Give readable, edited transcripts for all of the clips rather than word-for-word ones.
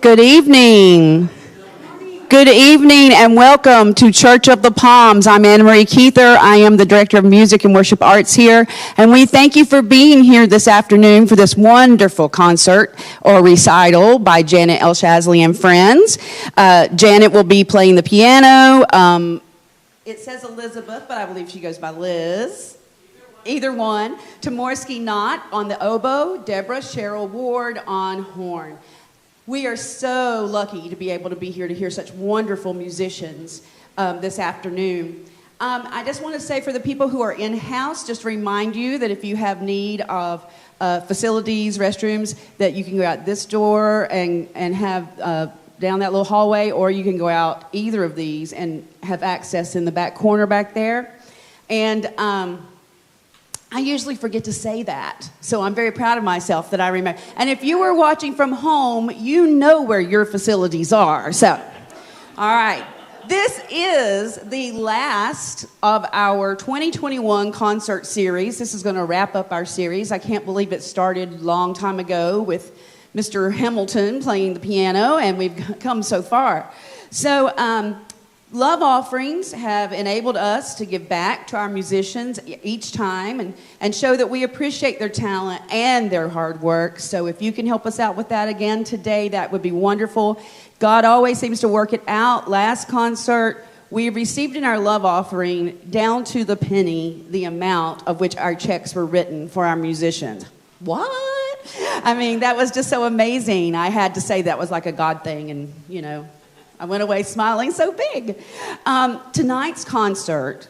Good evening. Good evening and welcome to Church of the Palms. I'm Anna Marie Keither. I am the Director of Music and Worship Arts here, and we thank you for being here this afternoon for this wonderful concert or recital by Janet El Shazly and friends. Janet will be playing the piano. It says Elizabeth, but I believe she goes by Liz. Either one. Tamorsky Knott on the oboe, Deborah Cheryl Ward on horn. We are so lucky to be able to be here to hear such wonderful musicians this afternoon. I just want to say for the people who are in-house, just remind you that if you have need of facilities, restrooms, that you can go out this door and have down that little hallway, or you can go out either of these and have access in the back corner back there. And I usually forget to say that, so I'm very proud of myself that I remember. And if you were watching from home, you know where your facilities are. So, all right. This is the last of our 2021 concert series. This is going to wrap up our series. I can't believe it started a long time ago with Mr. Hamilton playing the piano, and we've come so far. So, love offerings have enabled us to give back to our musicians each time and show that we appreciate their talent and their hard work. So if you can help us out with that again today, that would be wonderful. God always seems to work it out. Last concert, we received in our love offering down to the penny the amount of which our checks were written for our musicians. What? I mean, that was just so amazing. I had to say that was like a God thing, and, you know, I went away smiling so big. Tonight's concert,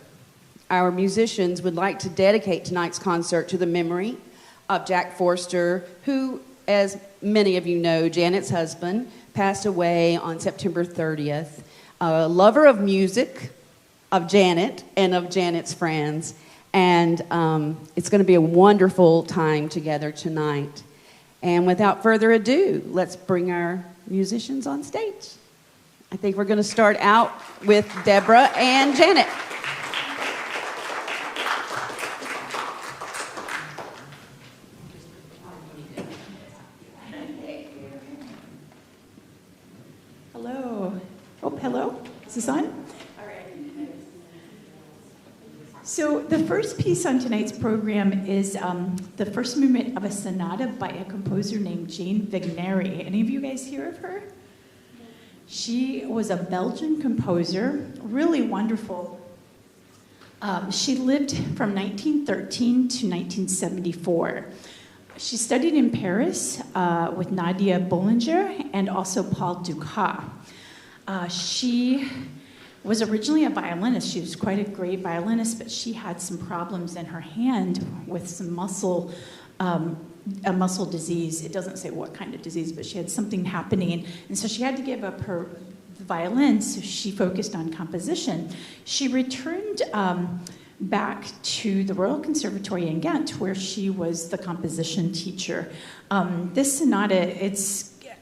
our musicians would like to dedicate tonight's concert to the memory of Jack Forster, who, as many of you know, Janet's husband, passed away on September 30th. A lover of music, of Janet, and of Janet's friends. And it's going to be a wonderful time together tonight. And without further ado, let's bring our musicians on stage. I think we're going to start out with Deborah and Janet. Hello. Oh, hello. Is this on? All right. So the first piece on tonight's program is the first movement of a sonata by a composer named Jane Vigneri. Any of you guys hear of her? She was a Belgian composer, really wonderful. She lived from 1913 to 1974. She studied in Paris with Nadia Boulanger and also Paul Dukas. She was originally a violinist. She was quite a great violinist, but she had some problems in her hand with some a muscle disease. It doesn't say what kind of disease, but she had something happening. And so she had to give up her violin, so she focused on composition. She returned back to the Royal Conservatory in Ghent, where she was the composition teacher. This sonata,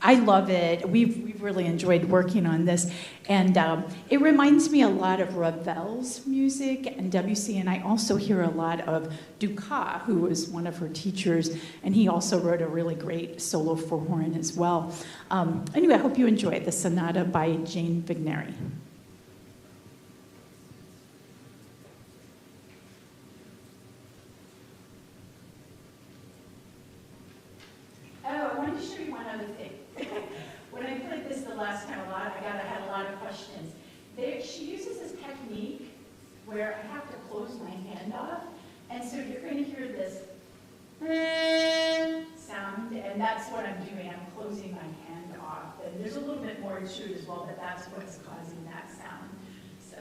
I love it. We've really enjoyed working on this. And it reminds me a lot of Ravel's music and Debussy, and I also hear a lot of Dukas, who was one of her teachers, and he also wrote a really great solo for horn as well. Anyway, I hope you enjoy the sonata by Jane Vigneri. Oh, I wanted to show you one other thing. When I played this the last time I had a lot of questions. She uses this technique where I have to close my hand off, and so you're going to hear this sound, and that's what I'm doing. I'm closing my hand off. And there's a little bit more to it as well, but that's what's causing that sound. So.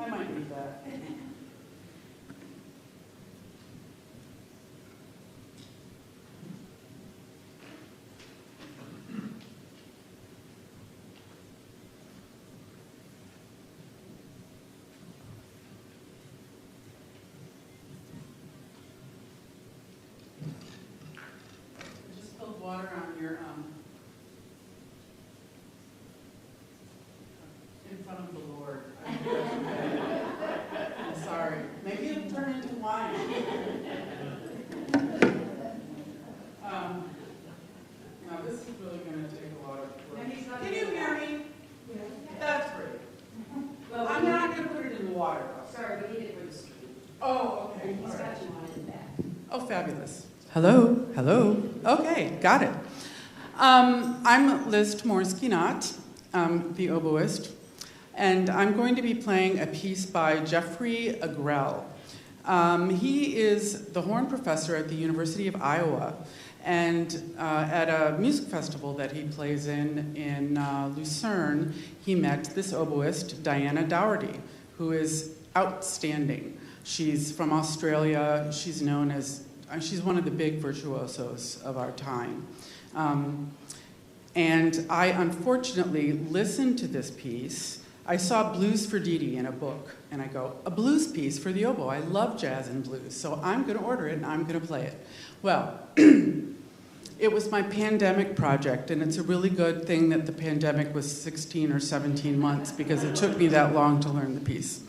I might need that. I just spilled water on your in front of the Lord. I'm sorry. Maybe it'll turn into wine. Now this is really going to take a lot of work. Can you hear me? That's great. Well, I'm not going to put it in the water. Sorry, we need it for the street. Oh, okay. He's All right. got you on in the back. Oh, fabulous. Hello, hello. Okay, got it. I'm Liz Tmorsky-Knott, the oboist, and I'm going to be playing a piece by Jeffrey Agrell. He is the horn professor at the University of Iowa, and at a music festival that he plays in Lucerne, he met this oboist, Diana Dougherty, who is outstanding. She's from Australia. She's known as, she's one of the big virtuosos of our time. And I unfortunately listened to this piece. I saw Blues for Dee Dee in a book, and I go, a blues piece for the oboe. I love jazz and blues, so I'm going to order it and I'm going to play it. Well, it was my pandemic project, and it's a really good thing that the pandemic was 16 or 17 months because it took me that long to learn the piece.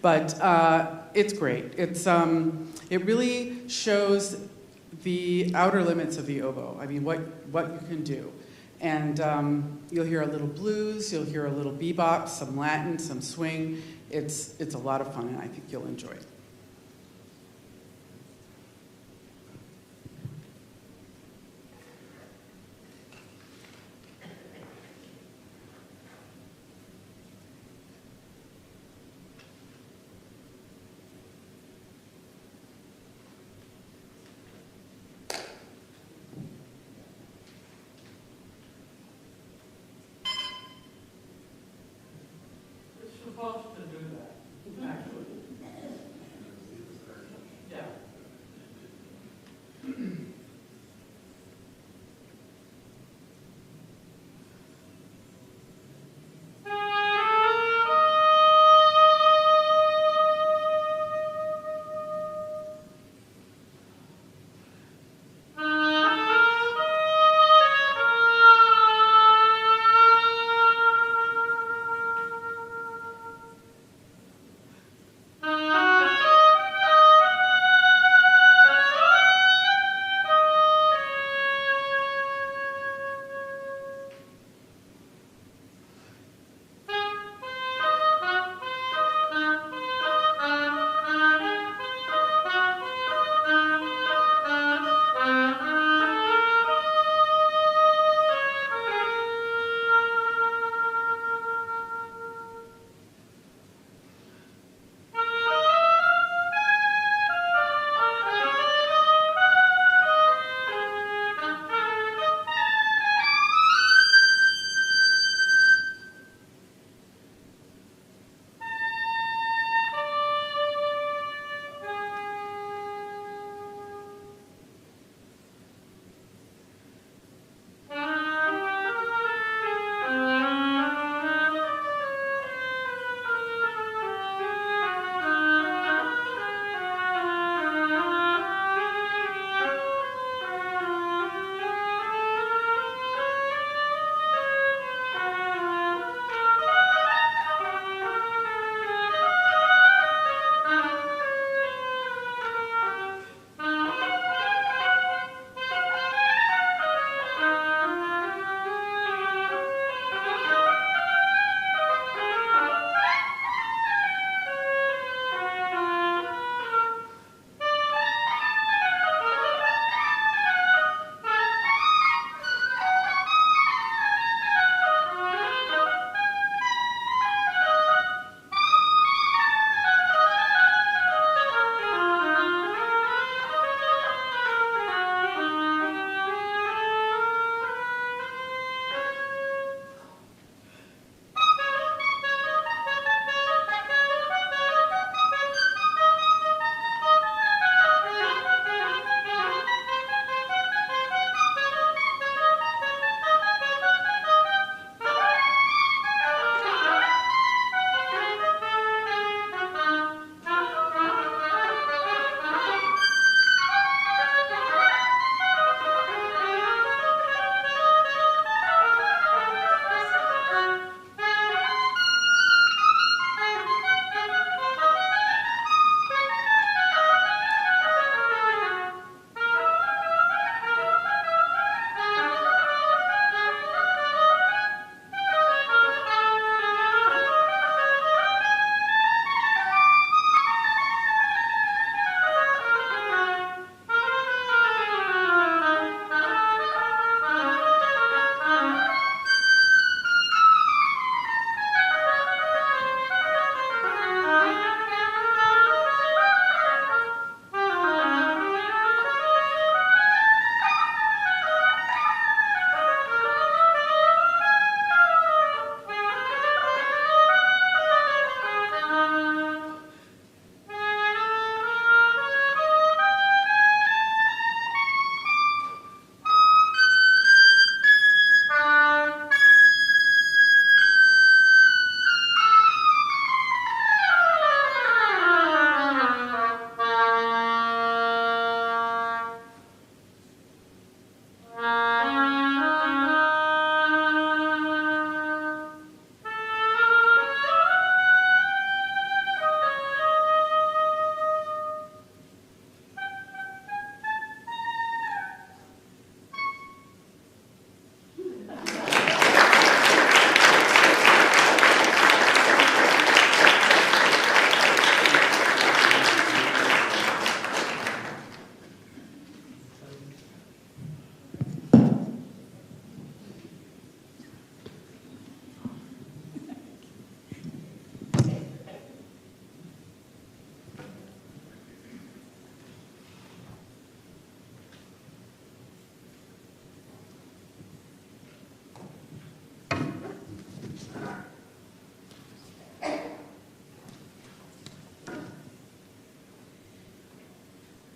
But it's great. It really shows the outer limits of the oboe. I mean, what you can do. And you'll hear a little blues, you'll hear a little bebop, some Latin, some swing. It's a lot of fun, and I think you'll enjoy it. Supposed to do that, actually. Yeah.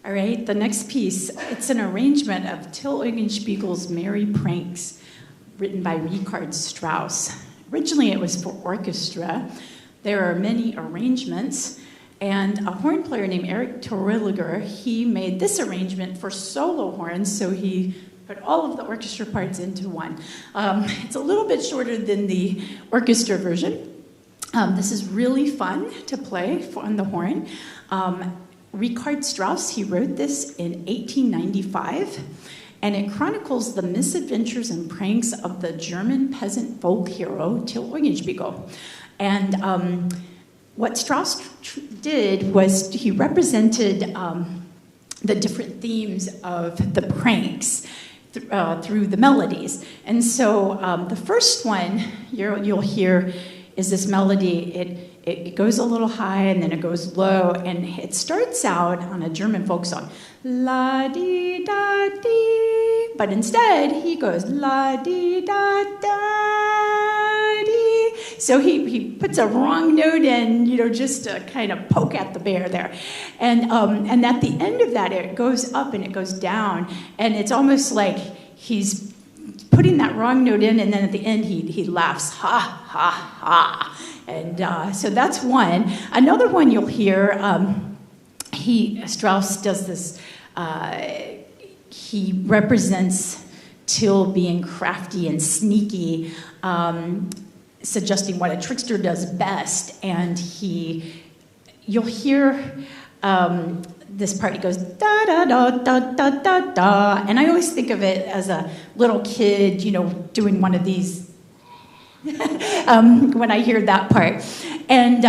All right, the next piece, it's an arrangement of Till Eugenspiegel's Merry Pranks, written by Richard Strauss. Originally, it was for orchestra. There are many arrangements, and a horn player named Eric Terwilliger, he made this arrangement for solo horns, so he put all of the orchestra parts into one. It's a little bit shorter than the orchestra version. This is really fun to play on the horn. Richard Strauss, he wrote this in 1895, and it chronicles the misadventures and pranks of the German peasant folk hero Till Eugenspiegel. And what Strauss did was he represented the different themes of the pranks through the melodies. And so the first one you'll hear is this melody. It goes a little high and then it goes low, and it starts out on a German folk song, la dee da dee, but instead he goes la dee da da dee. So he puts a wrong note in, just to kind of poke at the bear there, and at the end of that it goes up and it goes down, and it's almost like he's putting that wrong note in, and then at the end he laughs, ha ha ha. And so that's one. Another one you'll hear, Strauss does this, he represents Till being crafty and sneaky, suggesting what a trickster does best. And you'll hear this part, he goes, da da da da da da da. And I always think of it as a little kid, doing one of these when I hear that part. And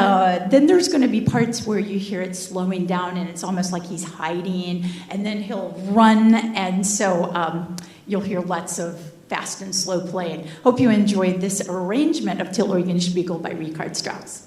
then there's going to be parts where you hear it slowing down and it's almost like he's hiding, and then he'll run, and so you'll hear lots of fast and slow playing. Hope you enjoyed this arrangement of Till Eugenspiegel by Richard Strauss.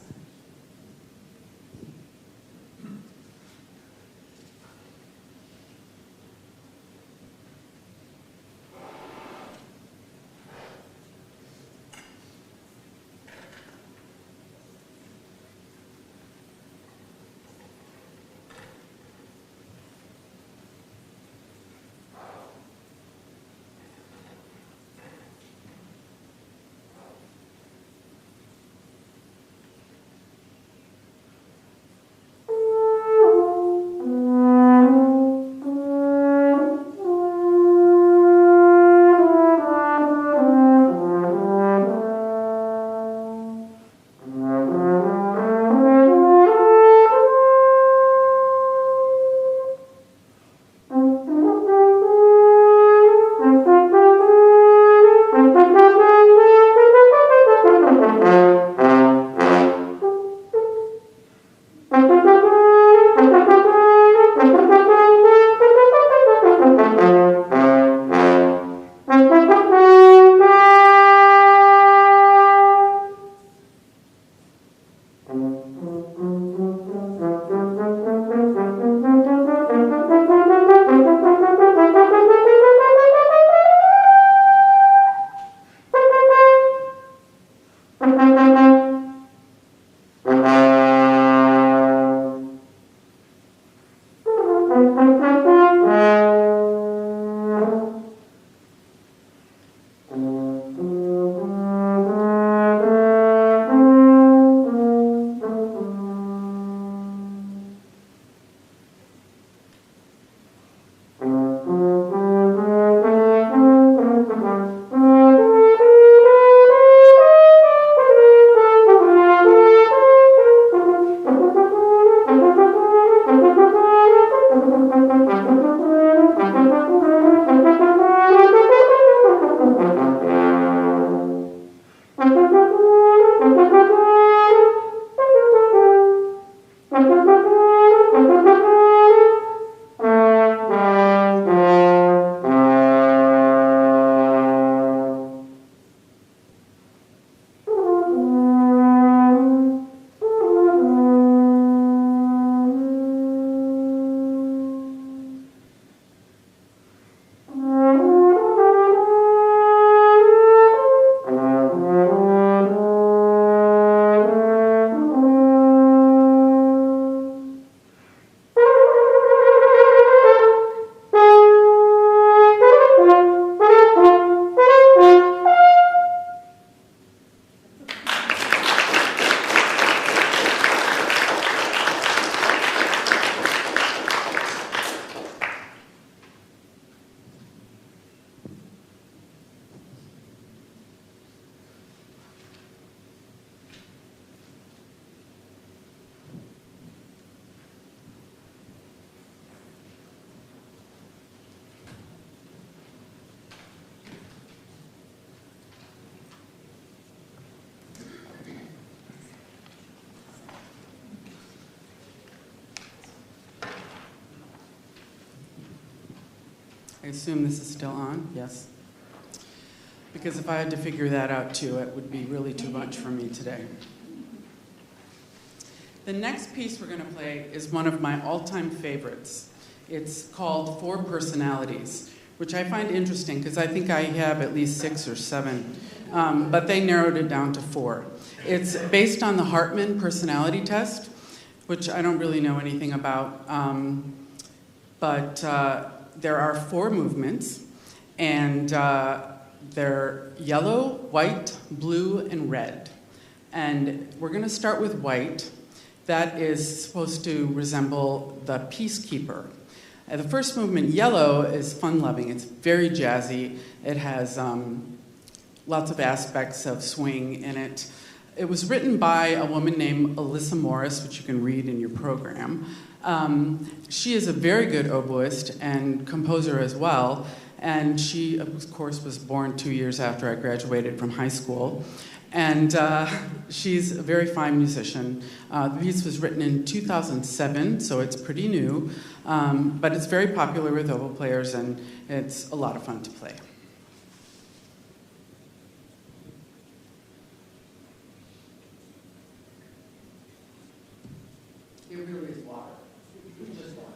I assume this is still on, yes? Because if I had to figure that out too, it would be really too much for me today. The next piece we're going to play is one of my all-time favorites. It's called Four Personalities, which I find interesting because I think I have at least 6 or 7, but they narrowed it down to 4. It's based on the Hartman personality test, which I don't really know anything about, but there are 4 movements, and they're yellow, white, blue, and red. And we're going to start with white. That is supposed to resemble the peacekeeper. The first movement, yellow, is fun-loving. It's very jazzy. It has lots of aspects of swing in it. It was written by a woman named Alyssa Morris, which you can read in your program. She is a very good oboist and composer as well. And she, of course, was born 2 years after I graduated from high school. And she's a very fine musician. The piece was written in 2007, so it's pretty new. But it's very popular with oboe players, and it's a lot of fun to play. It really is water. Just water.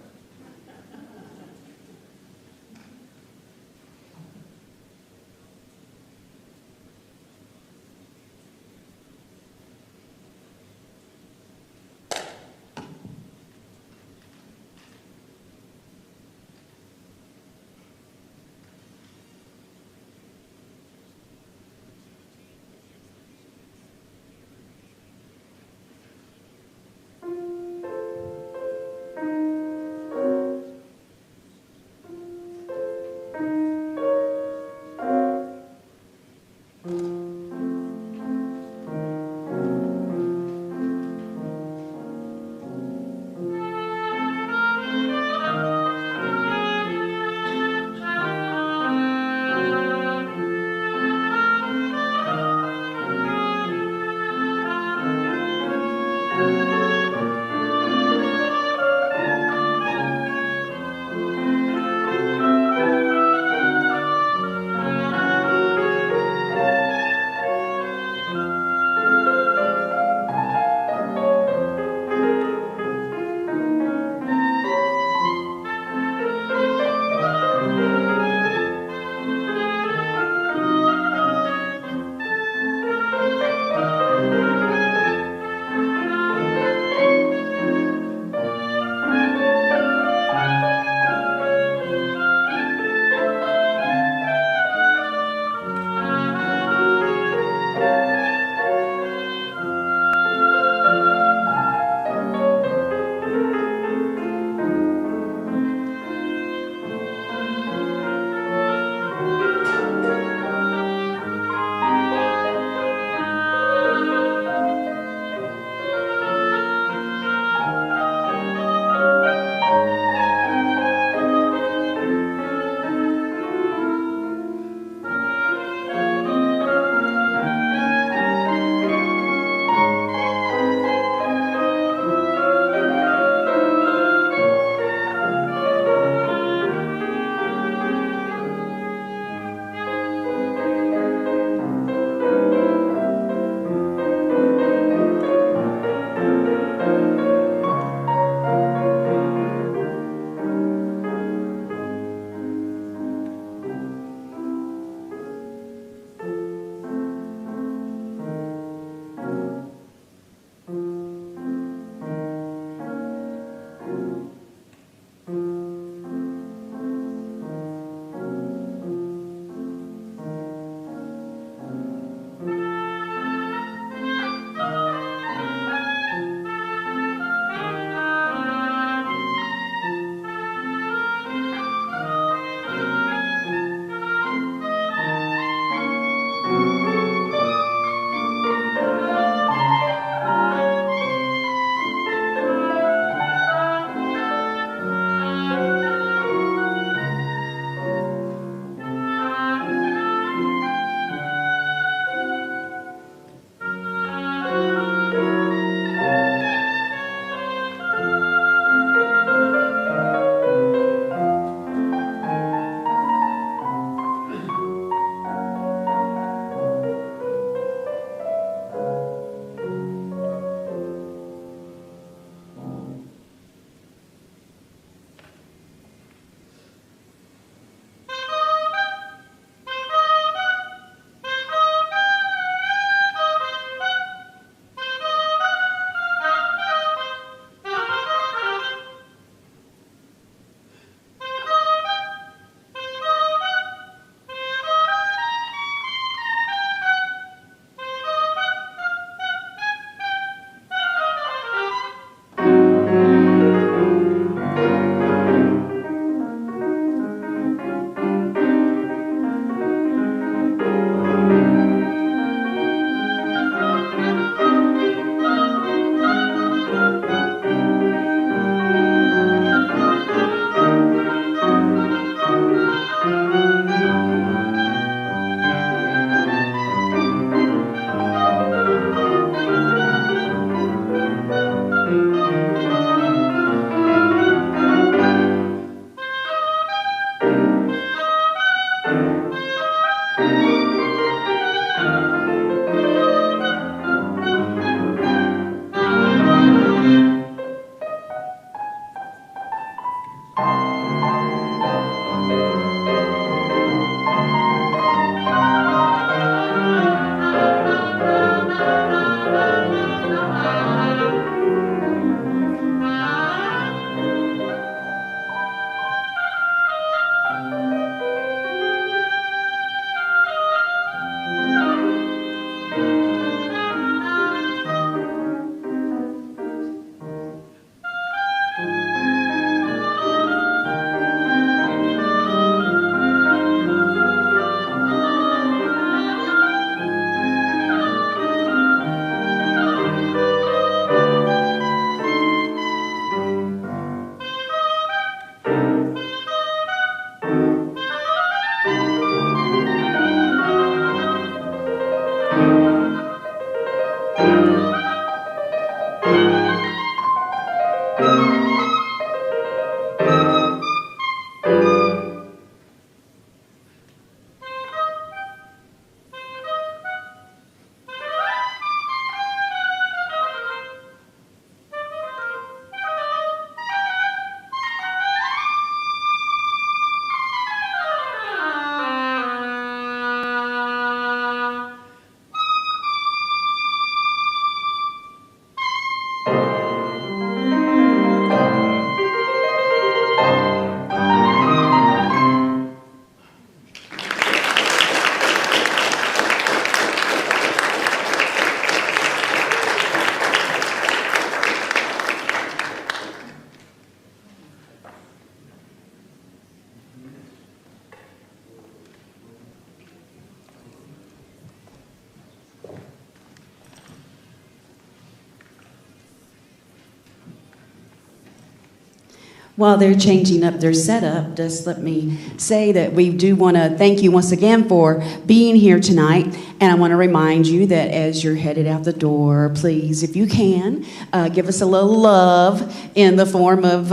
While they're changing up their setup, just let me say that we do want to thank you once again for being here tonight. And I want to remind you that as you're headed out the door, please, if you can, give us a little love in the form of,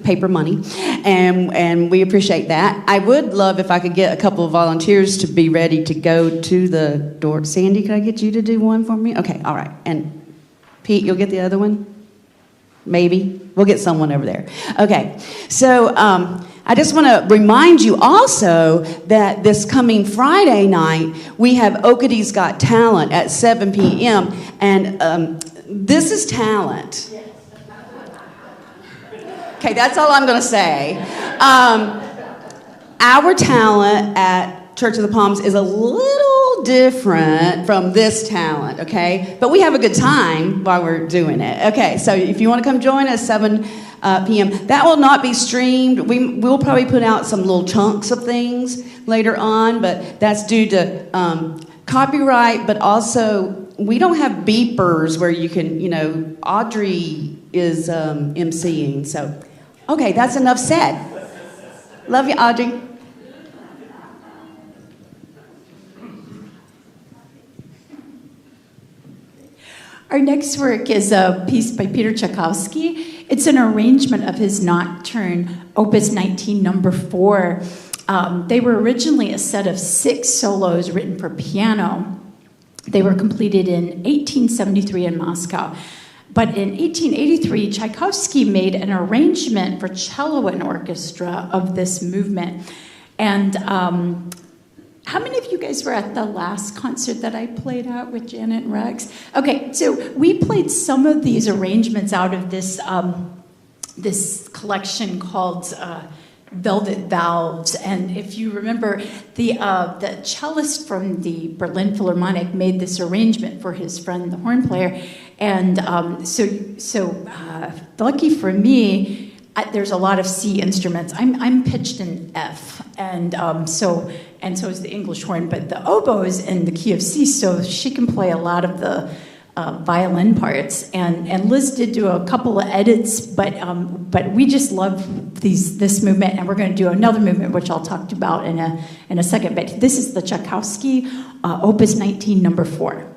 paper money. And we appreciate that. I would love if I could get a couple of volunteers to be ready to go to the door. Sandy, could I get you to do one for me? Okay, all right. And Pete, you'll get the other one? Maybe. We'll get someone over there. Okay. So I just want to remind you also that this coming Friday night, we have Okodee's Got Talent at 7 p.m. And this is talent. Okay, that's all I'm going to say. Our talent at Church of the Palms is a little different from this talent, okay? But we have a good time while we're doing it. Okay, so if you want to come join us, 7 p.m. That will not be streamed. We'll probably put out some little chunks of things later on, but that's due to copyright, but also we don't have beepers where you can, Audrey is emceeing. So, okay, that's enough said. Love you, Audrey. Our next work is a piece by Peter Tchaikovsky. It's an arrangement of his Nocturne, Opus 19, number 4. They were originally a set of 6 solos written for piano. They were completed in 1873 in Moscow. But in 1883, Tchaikovsky made an arrangement for cello and orchestra of this movement. And how many of you guys were at the last concert that I played at with Janet and Rex? Okay, so we played some of these arrangements out of this this collection called Velvet Valves. And if you remember, the cellist from the Berlin Philharmonic made this arrangement for his friend, the horn player. And so lucky for me, there's a lot of C instruments. I'm pitched in F, and so is the English horn, but the oboe is in the key of C, so she can play a lot of the violin parts. And Liz did do a couple of edits, but we just love this movement, and we're going to do another movement, which I'll talk about in a second. But this is the Tchaikovsky Opus 19, number 4.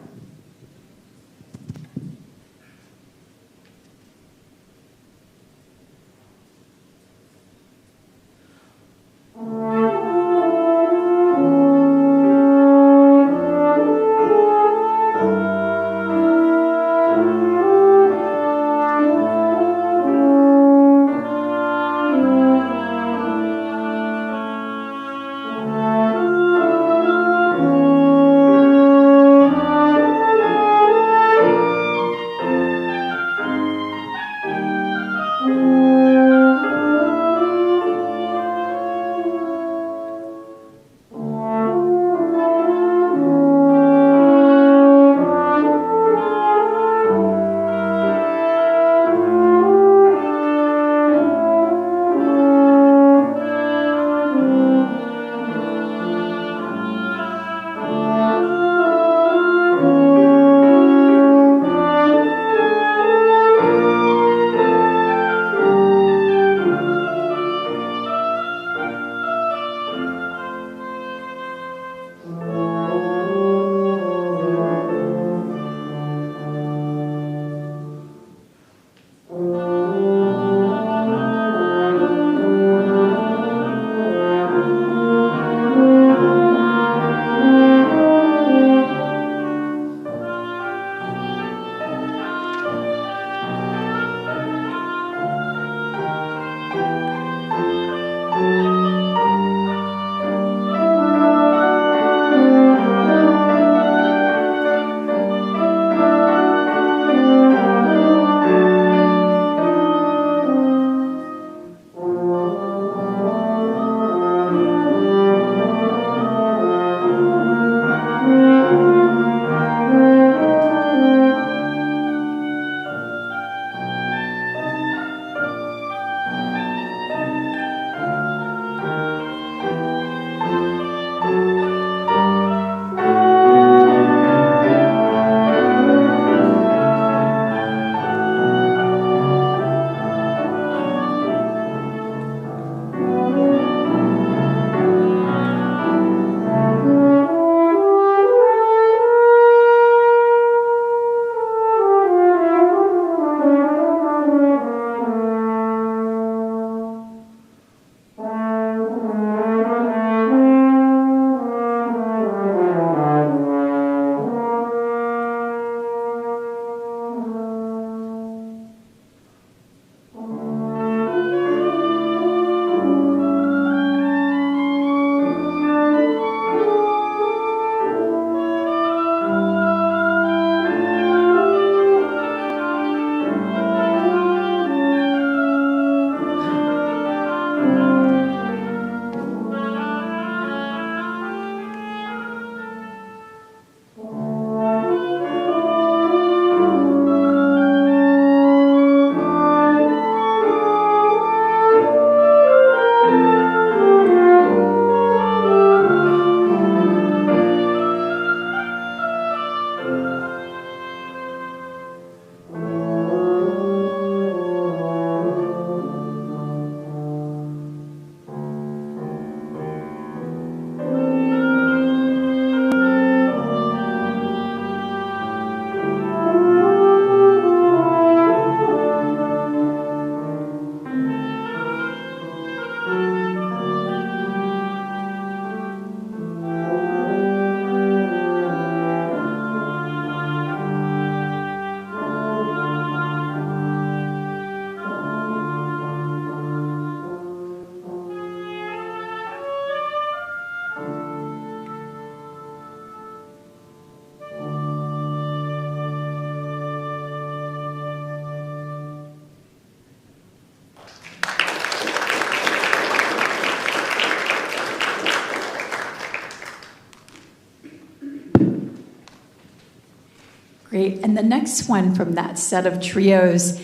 Great. And the next one from that set of trios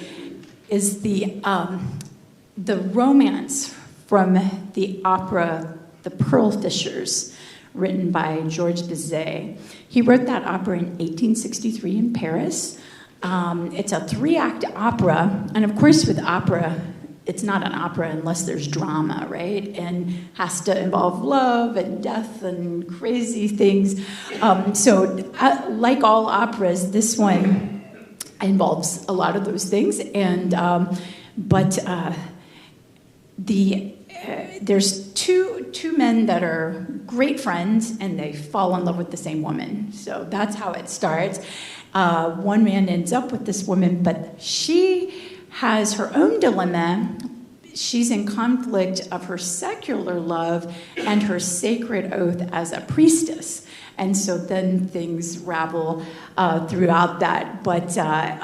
is the romance from the opera The Pearl Fishers, written by Georges Bizet. He wrote that opera in 1863 in Paris. It's a 3-act opera, and of course with opera, it's not an opera unless there's drama, right? And has to involve love and death and crazy things. Like all operas, this one involves a lot of those things. And there's two men that are great friends, and they fall in love with the same woman. So that's how it starts. One man ends up with this woman, but she has her own dilemma. She's in conflict of her secular love and her sacred oath as a priestess. And so then things ravel throughout that. But I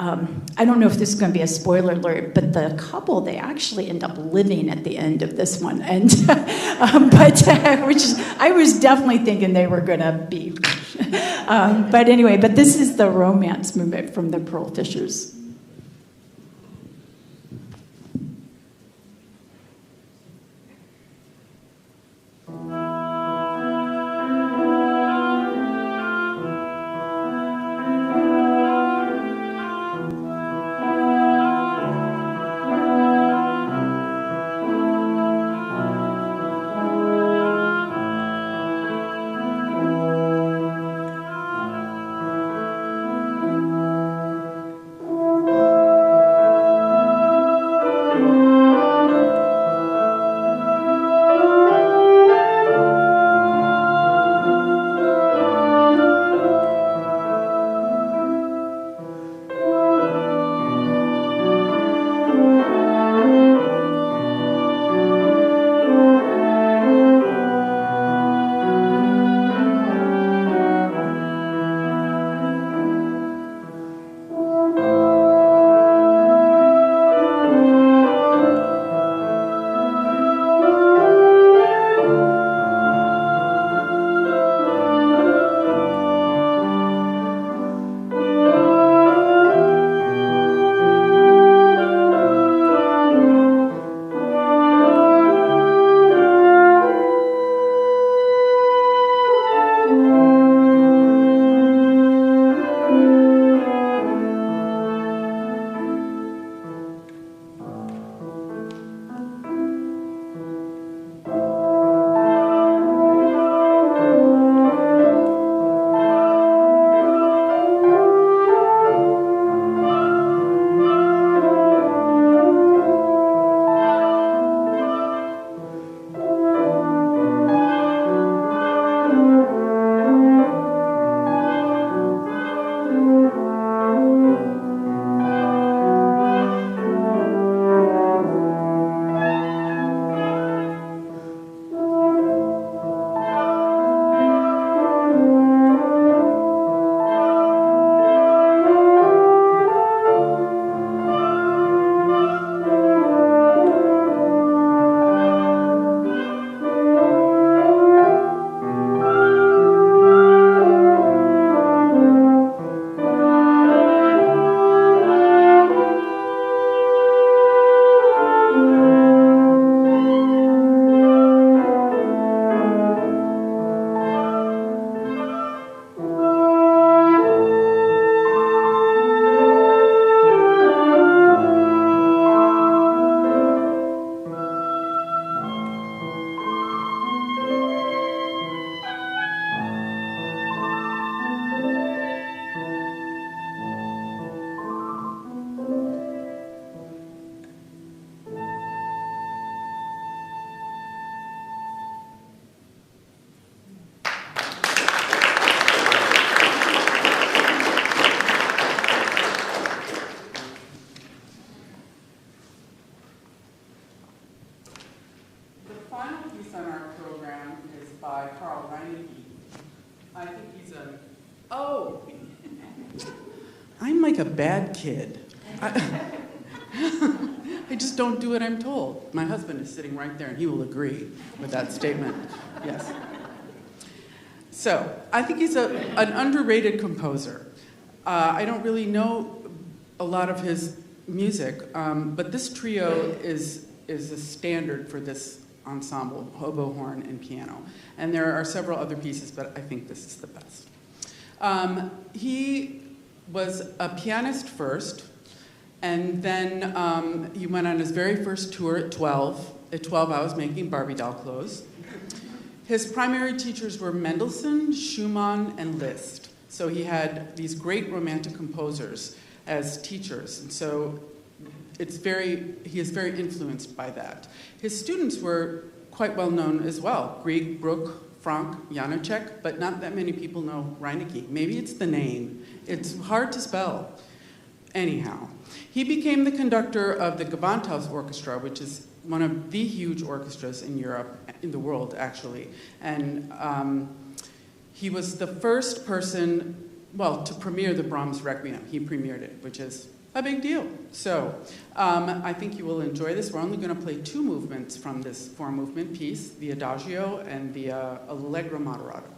don't know if this is going to be a spoiler alert, but the couple, they actually end up living at the end of this one. And I was definitely thinking they were going to be. But anyway, this is the romance movement from the Pearl Fishers. by Carl Reinecke. I think he's oh, I'm like a bad kid. I just don't do what I'm told. My husband is sitting right there, and he will agree with that statement. Yes. So I think he's an underrated composer. I don't really know a lot of his music, but this trio is a standard for this ensemble, oboe, horn, and piano. And there are several other pieces, but I think this is the best. He was a pianist first, and then he went on his very first tour at 12. At 12, I was making Barbie doll clothes. His primary teachers were Mendelssohn, Schumann, and Liszt. So he had these great romantic composers as teachers. And so he is very influenced by that. His students were quite well known as well. Grieg, Bruch, Franck, Janacek, but not that many people know Reinecke. Maybe it's the name. It's hard to spell. Anyhow, he became the conductor of the Gewandhaus Orchestra, which is one of the huge orchestras in Europe, in the world actually. And he was the first person, well, to premiere the Brahms Requiem. He premiered it, which is a big deal. So I think you will enjoy this. We're only going to play 2 movements from this 4-movement piece, the Adagio and the Allegro Moderato.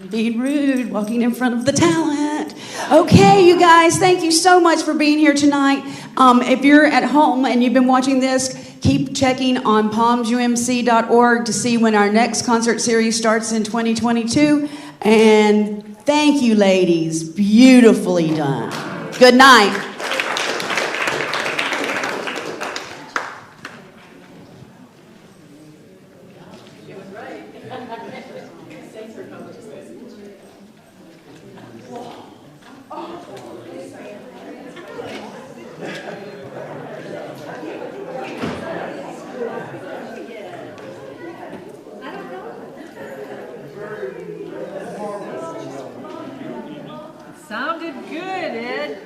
Being rude, walking in front of the talent. Okay, you guys, thank you so much for being here tonight. If you're at home and you've been watching this, keep checking on palmsumc.org to see when our next concert series starts in 2022. And thank you, ladies. Beautifully done. Good night. Sounded good, Ed.